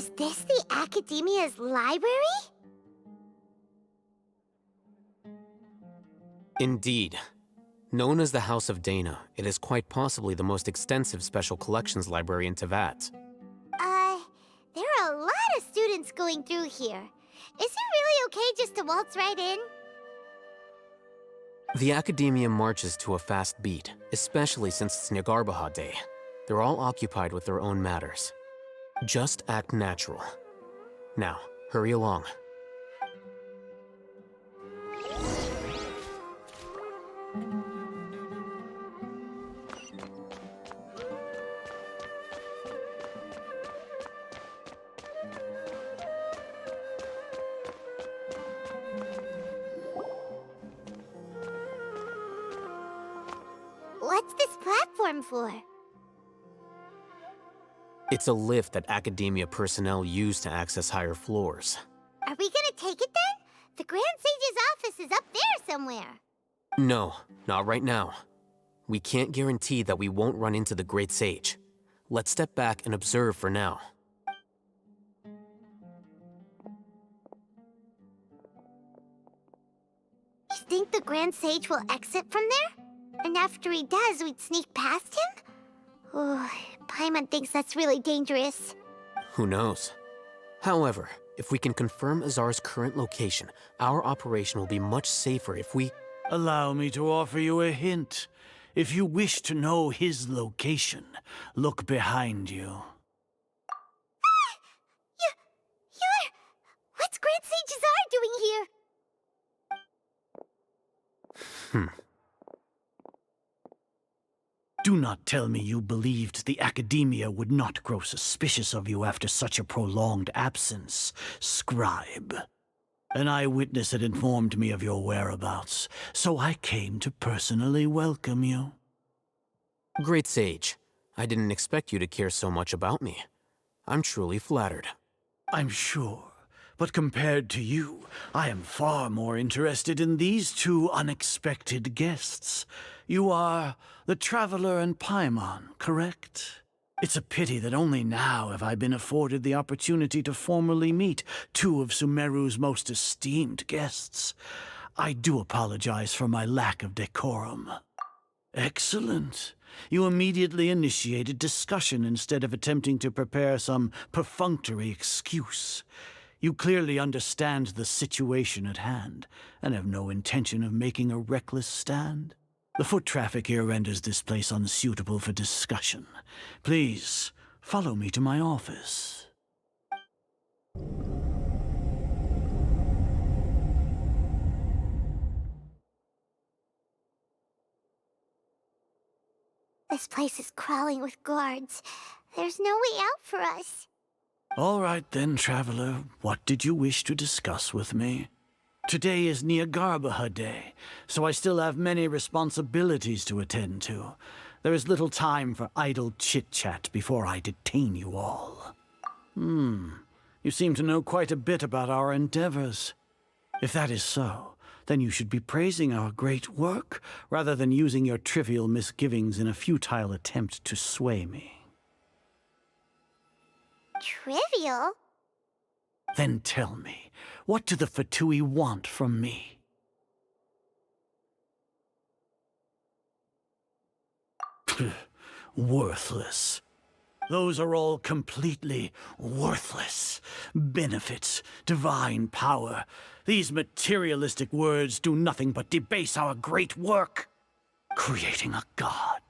Is this the Academia's library? Indeed. Known as the House of Dana, it is quite possibly the most extensive special collections library in Teyvat. There are a lot of students going through here. Is it really okay just to waltz right in? The Academia marches to a fast beat, especially since it's Nyagarbaha Day. They're all occupied with their own matters. Just act natural. Now, hurry along. What's this platform for? It's a lift that Academia personnel use to access higher floors. Are we gonna take it then? The Grand Sage's office is up there somewhere. No, not right now. We can't guarantee that we won't run into the Great Sage. Let's step back and observe for now. You think the Grand Sage will exit from there? And after he does, we'd sneak past him? Oh, Paimon thinks that's really dangerous. Who knows? However, if we can confirm Azar's current location, our operation will be much safer if we... Allow me to offer you a hint. If you wish to know his location, look behind you. What's Grand Sage Azar doing here? Do not tell me you believed the Academia would not grow suspicious of you after such a prolonged absence, scribe. An eyewitness had informed me of your whereabouts, so I came to personally welcome you. Great Sage, I didn't expect you to care so much about me. I'm truly flattered. I'm sure, but compared to you, I am far more interested in these two unexpected guests. You are the Traveler and Paimon, correct? It's a pity that only now have I been afforded the opportunity to formally meet two of Sumeru's most esteemed guests. I do apologize for my lack of decorum. Excellent. You immediately initiated discussion instead of attempting to prepare some perfunctory excuse. You clearly understand the situation at hand, and have no intention of making a reckless stand. The foot traffic here renders this place unsuitable for discussion. Please, follow me to my office. This place is crawling with guards. There's no way out for us. All right then, Traveler. What did you wish to discuss with me? Today is Nyagarbaha Day, so I still have many responsibilities to attend to. There is little time for idle chit-chat before I detain you all. You seem to know quite a bit about our endeavors. If that is so, then you should be praising our great work, rather than using your trivial misgivings in a futile attempt to sway me. Trivial? Then tell me, what do the Fatui want from me? Worthless. Those are all completely worthless. Benefits, divine power. These materialistic words do nothing but debase our great work. Creating a god.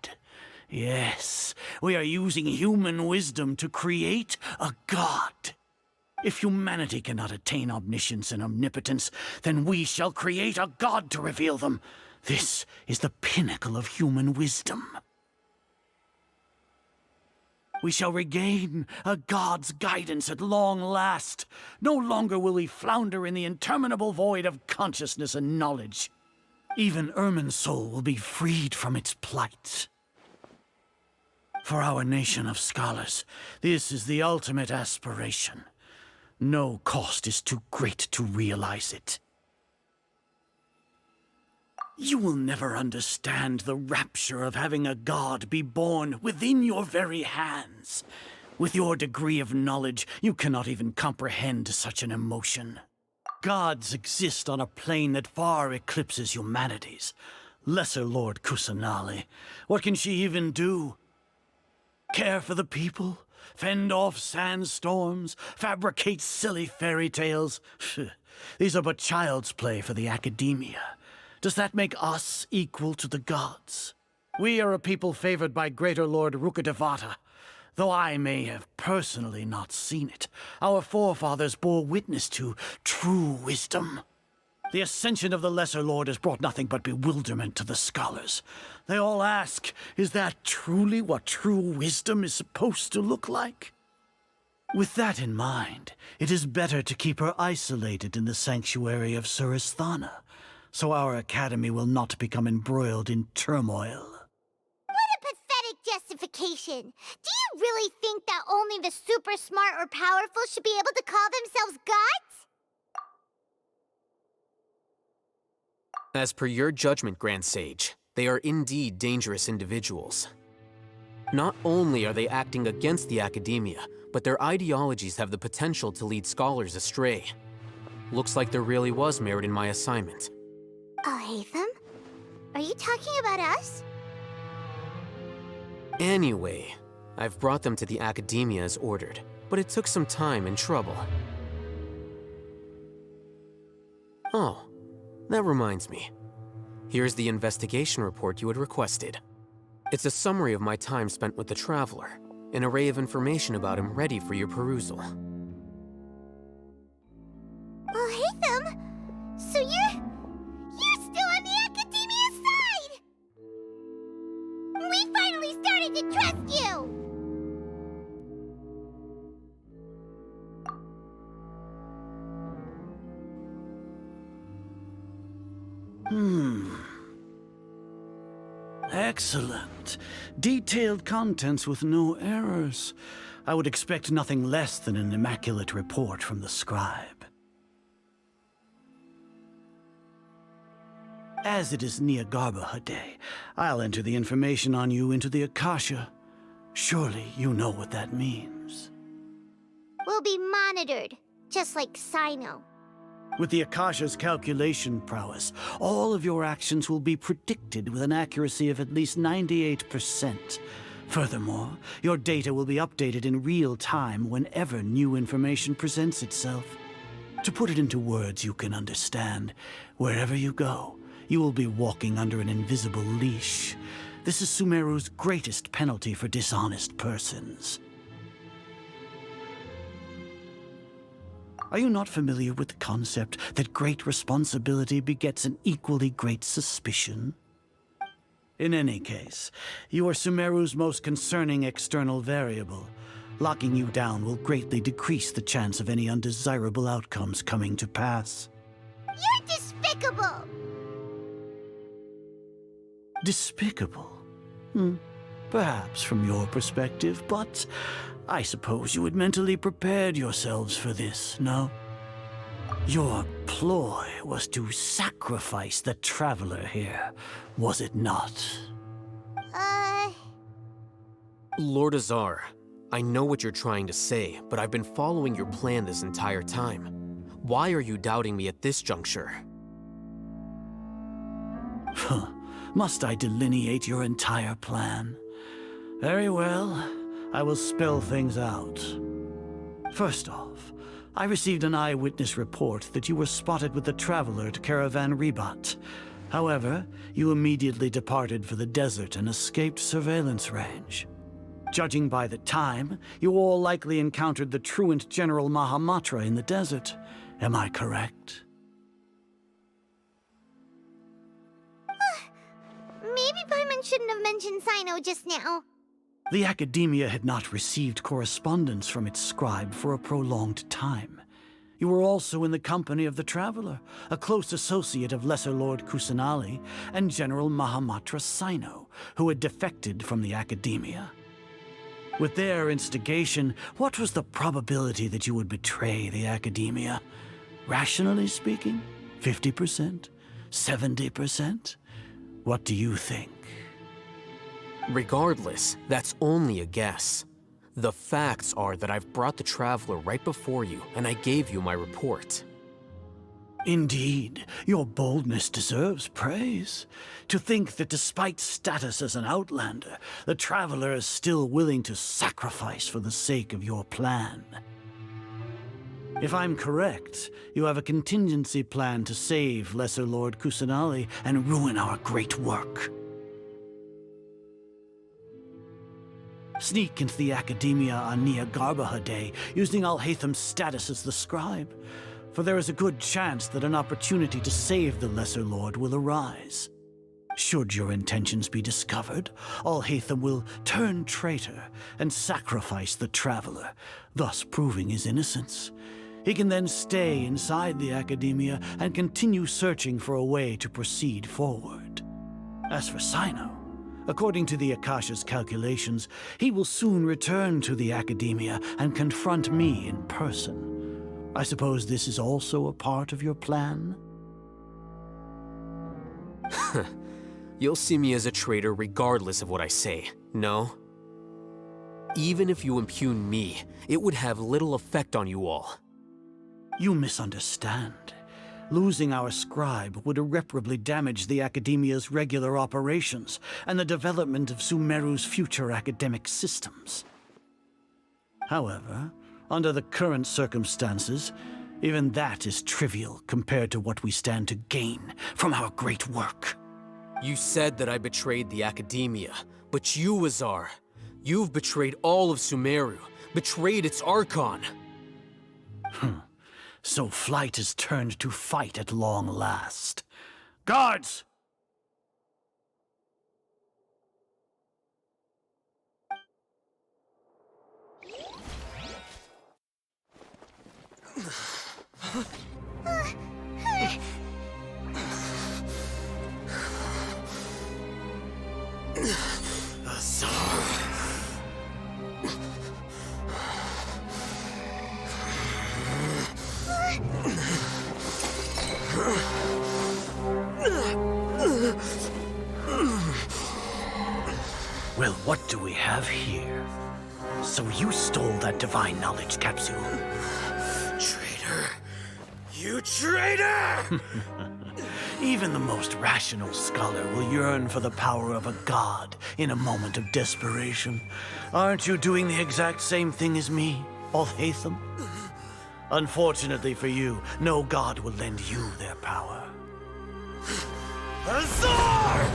Yes, we are using human wisdom to create a god. If humanity cannot attain omniscience and omnipotence, then we shall create a god to reveal them. This is the pinnacle of human wisdom. We shall regain a god's guidance at long last. No longer will we flounder in the interminable void of consciousness and knowledge. Even Ermin's soul will be freed from its plight. For our nation of scholars, this is the ultimate aspiration. No cost is too great to realize it. You will never understand the rapture of having a god be born within your very hands. With your degree of knowledge, you cannot even comprehend such an emotion. Gods exist on a plane that far eclipses humanity's. Lesser Lord Kusanali, what can she even do? Care for the people? Fend off sandstorms? Fabricate silly fairy tales? These are but child's play for the academia. Does that make us equal to the gods? We are a people favored by Greater Lord Rukadevata. Though I may have personally not seen it, our forefathers bore witness to true wisdom. The ascension of the Lesser Lord has brought nothing but bewilderment to the scholars. They all ask, is that truly what true wisdom is supposed to look like? With that in mind, it is better to keep her isolated in the sanctuary of Suristhana, so our academy will not become embroiled in turmoil. What a pathetic justification! Do you really think that only the super smart or powerful should be able to call themselves gods? As per your judgment, Grand Sage, they are indeed dangerous individuals. Not only are they acting against the academia, but their ideologies have the potential to lead scholars astray. Looks like there really was merit in my assignment. Oh, Hatham? Are you talking about us? Anyway, I've brought them to the academia as ordered, but it took some time and trouble. Oh, that reminds me. Here's the investigation report you had requested. It's a summary of my time spent with the Traveler, an array of information about him ready for your perusal. Oh, Hatham! So you're still on the academia side! We finally started to trust you! Excellent. Detailed contents with no errors. I would expect nothing less than an immaculate report from the scribe. As it is Nahida Day, I'll enter the information on you into the Akasha. Surely you know what that means. We'll be monitored, just like Sino. With the Akasha's calculation prowess, all of your actions will be predicted with an accuracy of at least 98%. Furthermore, your data will be updated in real time whenever new information presents itself. To put it into words you can understand, wherever you go, you will be walking under an invisible leash. This is Sumeru's greatest penalty for dishonest persons. Are you not familiar with the concept that great responsibility begets an equally great suspicion? In any case, you are Sumeru's most concerning external variable. Locking you down will greatly decrease the chance of any undesirable outcomes coming to pass. You're despicable! Despicable? Perhaps from your perspective, but I suppose you had mentally prepared yourselves for this, no? Your ploy was to sacrifice the Traveler here, was it not? Lord Azar, I know what you're trying to say, but I've been following your plan this entire time. Why are you doubting me at this juncture? Must I delineate your entire plan? Very well. I will spell things out. First off, I received an eyewitness report that you were spotted with the Traveler at Caravan Ribat. However, you immediately departed for the desert and escaped surveillance range. Judging by the time, you all likely encountered the truant General Mahamatra in the desert. Am I correct? Maybe Paimon shouldn't have mentioned Sino just now. The Academia had not received correspondence from its scribe for a prolonged time. You were also in the company of the Traveler, a close associate of Lesser Lord Kusanali and General Mahamatra Sino, who had defected from the Academia. With their instigation, what was the probability that you would betray the Academia? Rationally speaking, 50%? 70%? What do you think? Regardless, that's only a guess. The facts are that I've brought the Traveler right before you, and I gave you my report. Indeed, your boldness deserves praise. To think that despite status as an outlander, the Traveler is still willing to sacrifice for the sake of your plan. If I'm correct, you have a contingency plan to save Lesser Lord Kusanali and ruin our great work. Sneak into the Academia on Nahida Day, using Alhaitham's status as the scribe, for there is a good chance that an opportunity to save the Lesser Lord will arise. Should your intentions be discovered, Alhaitham will turn traitor and sacrifice the Traveler, thus proving his innocence. He can then stay inside the Academia and continue searching for a way to proceed forward. As for Sino, according to the Akasha's calculations, he will soon return to the Academia and confront me in person. I suppose this is also a part of your plan? You'll see me as a traitor regardless of what I say, no? Even if you impugn me, it would have little effect on you all. You misunderstand. Losing our scribe would irreparably damage the Academia's regular operations and the development of Sumeru's future academic systems. However, under the current circumstances, even that is trivial compared to what we stand to gain from our great work. You said that I betrayed the Academia, but you, Azar, you've betrayed all of Sumeru, betrayed its Archon. So flight has turned to fight at long last. Guards! Well, what do we have here? So you stole that divine knowledge capsule? Traitor! You traitor! Even the most rational scholar will yearn for the power of a god in a moment of desperation. Aren't you doing the exact same thing as me, Alhaitham? Unfortunately for you, no god will lend you their power. Azar!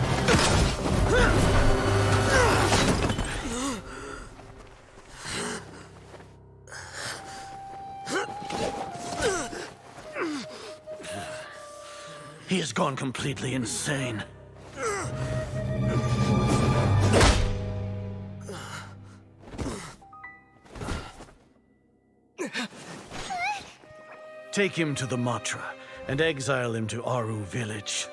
He has gone completely insane. Take him to the Matra and exile him to Aru village.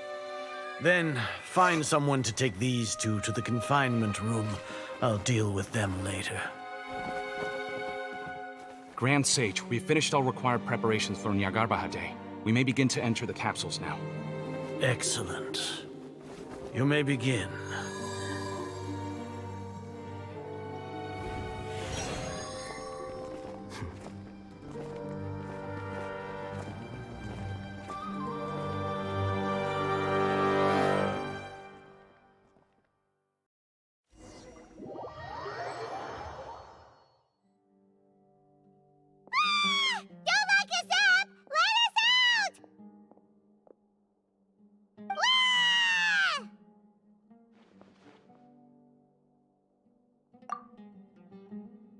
Then find someone to take these two to the confinement room. I'll deal with them later. Grand Sage, we've finished all required preparations for Nahida Day. We may begin to enter the capsules now. Excellent. You may begin. Don't lock us up! Let us out! Wah!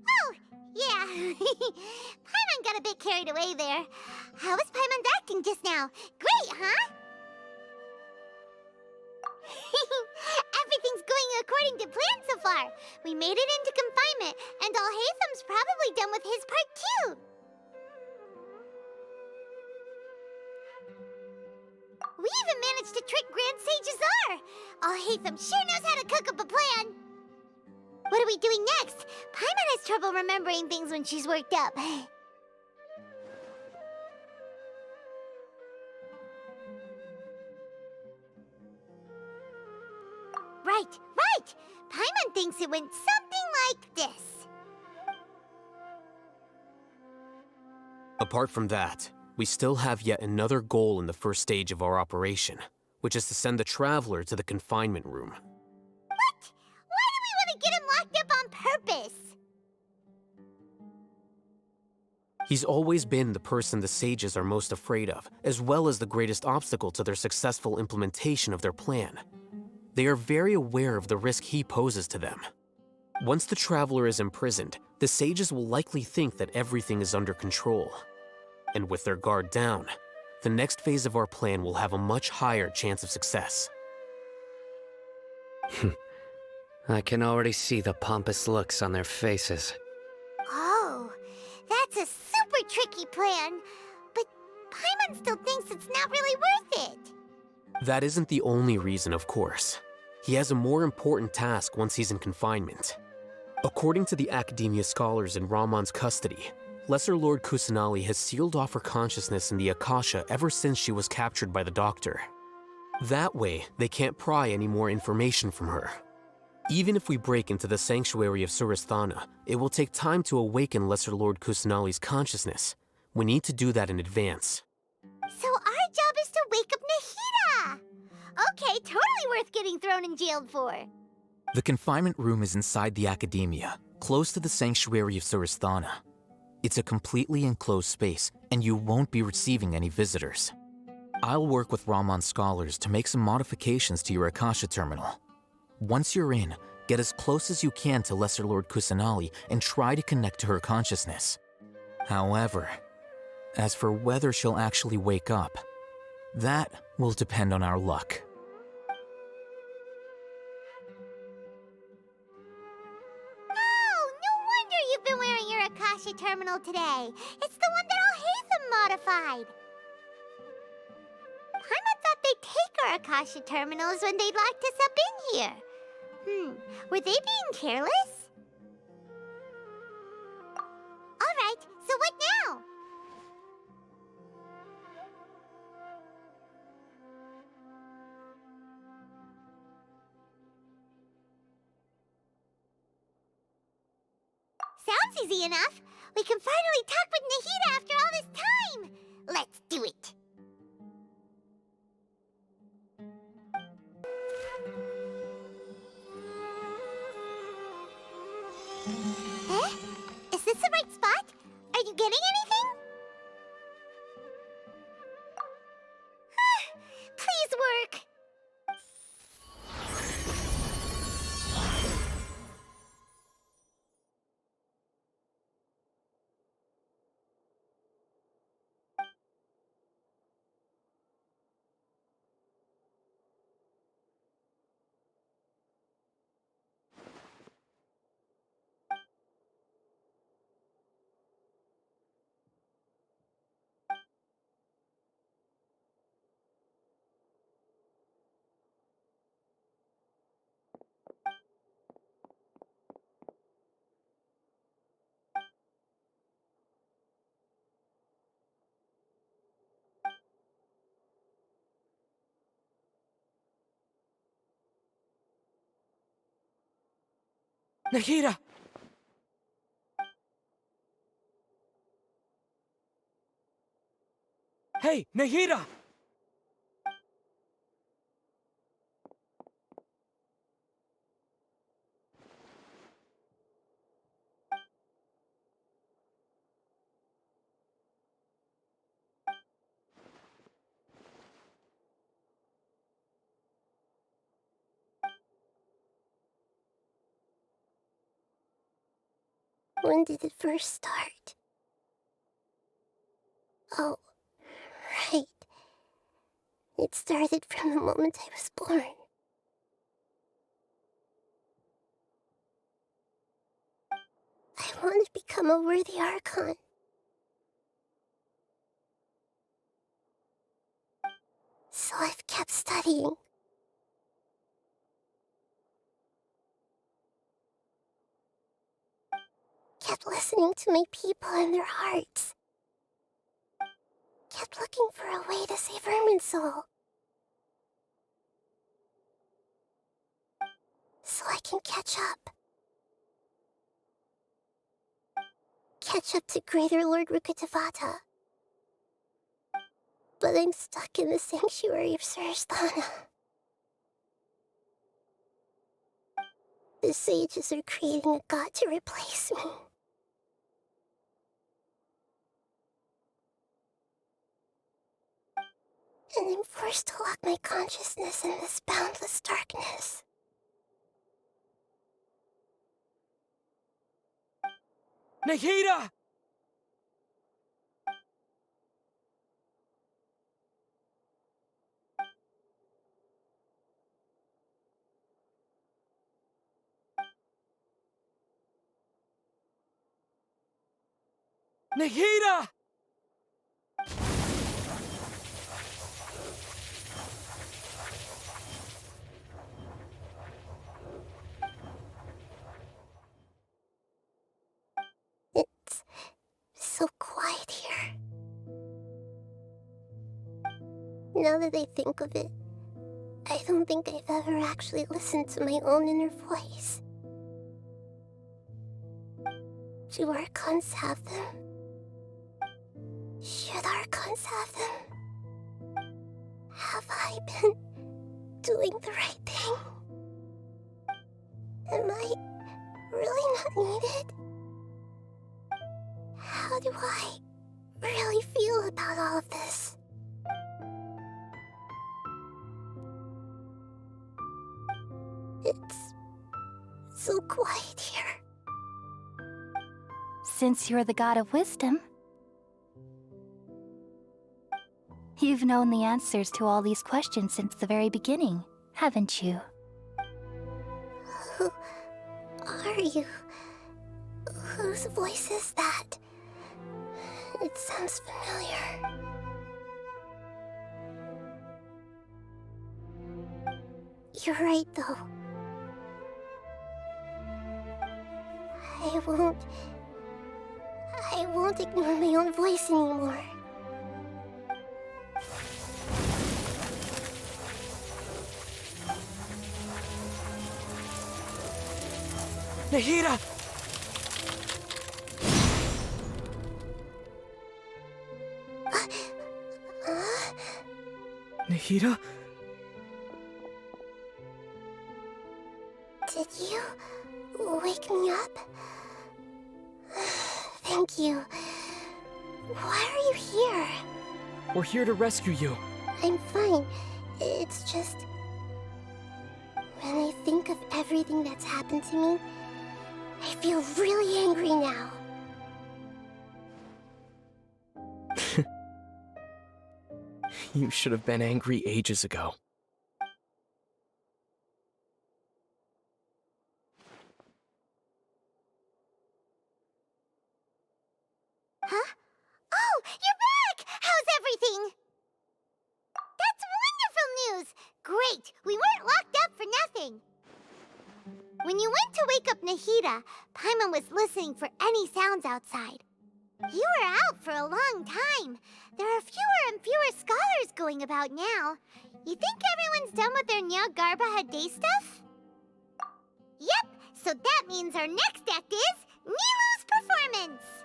Oh, yeah. Paimon got a bit carried away there. How was Paimon's acting just now? Great, huh? Everything's going according to plan so far. We made it into confinement, and Alhaitham's probably done with his part too. We even managed to trick Grand Sage Azar! Alhaitham sure knows how to cook up a plan! What are we doing next? Paimon has trouble remembering things when she's worked up. Right! Paimon thinks it went something like this. Apart from that, we still have yet another goal in the first stage of our operation, which is to send the Traveler to the confinement room. What? Why do we want to get him locked up on purpose? He's always been the person the sages are most afraid of, as well as the greatest obstacle to their successful implementation of their plan. They are very aware of the risk he poses to them. Once the Traveler is imprisoned, the sages will likely think that everything is under control. And with their guard down, the next phase of our plan will have a much higher chance of success. I can already see the pompous looks on their faces. Oh, that's a super tricky plan. But Paimon still thinks it's not really worth it. That isn't the only reason, of course. He has a more important task once he's in confinement. According to the Academia scholars in Ramon's custody, Lesser Lord Kusanali has sealed off her consciousness in the Akasha ever since she was captured by the Doctor. That way, they can't pry any more information from her. Even if we break into the sanctuary of Surasthana, it will take time to awaken Lesser Lord Kusanali's consciousness. We need to do that in advance. So our job is to wake up Nahida! Okay, totally worth getting thrown in jail for. The confinement room is inside the Academia, close to the sanctuary of Surasthana. It's a completely enclosed space, and you won't be receiving any visitors. I'll work with Ramon's scholars to make some modifications to your Akasha terminal. Once you're in, get as close as you can to Lesser Lord Kusanali and try to connect to her consciousness. However, as for whether she'll actually wake up, that will depend on our luck. Oh, no wonder you've been wearing your Akasha terminal today. It's the one that Al Hatham modified. Paimon thought they'd take our Akasha terminals when they locked us up in here. Were they being careless? Alright, so what now? Sounds easy enough. We can finally talk with Nahida after all this time. Let's do it. Eh? Is this the right spot? Are you getting anything? Please work. Nahida! Hey, Nahida! When did it first start? Oh, right. It started from the moment I was born. I want to become a worthy Archon. So I've kept studying. Kept listening to my people and their hearts. Kept looking for a way to save Irminsul. So I can catch up. Catch up to Greater Lord Rukkhadevata. But I'm stuck in the sanctuary of Surasthana. The sages are creating a god to replace me. And I'm forced to lock my consciousness in this boundless darkness. Nahida! Nahida! It's so quiet here. Now that I think of it, I don't think I've ever actually listened to my own inner voice. Do Archons have them? Should Archons have them? Have I been doing the right thing? Am I really not needed? How do I really feel about all of this? It's so quiet here. Since you're the god of wisdom, you've known the answers to all these questions since the very beginning, haven't you? Who are you? Whose voice is that? It sounds familiar. You're right, though. I won't ignore my own voice anymore. Nahida! Nahida? Did you wake me up? Thank you. Why are you here? We're here to rescue you. I'm fine. It's just... when I think of everything that's happened to me, I feel really angry now. You should have been angry ages ago. Huh? Oh, you're back! How's everything? That's wonderful news! Great! We weren't locked up for nothing! When you went to wake up Nahida, Paimon was listening for any sounds outside. You were out for a long time. There are fewer and fewer scholars going about now. You think everyone's done with their Nyagarbaha Day stuff? Yep, so that means our next act is Nilu's performance!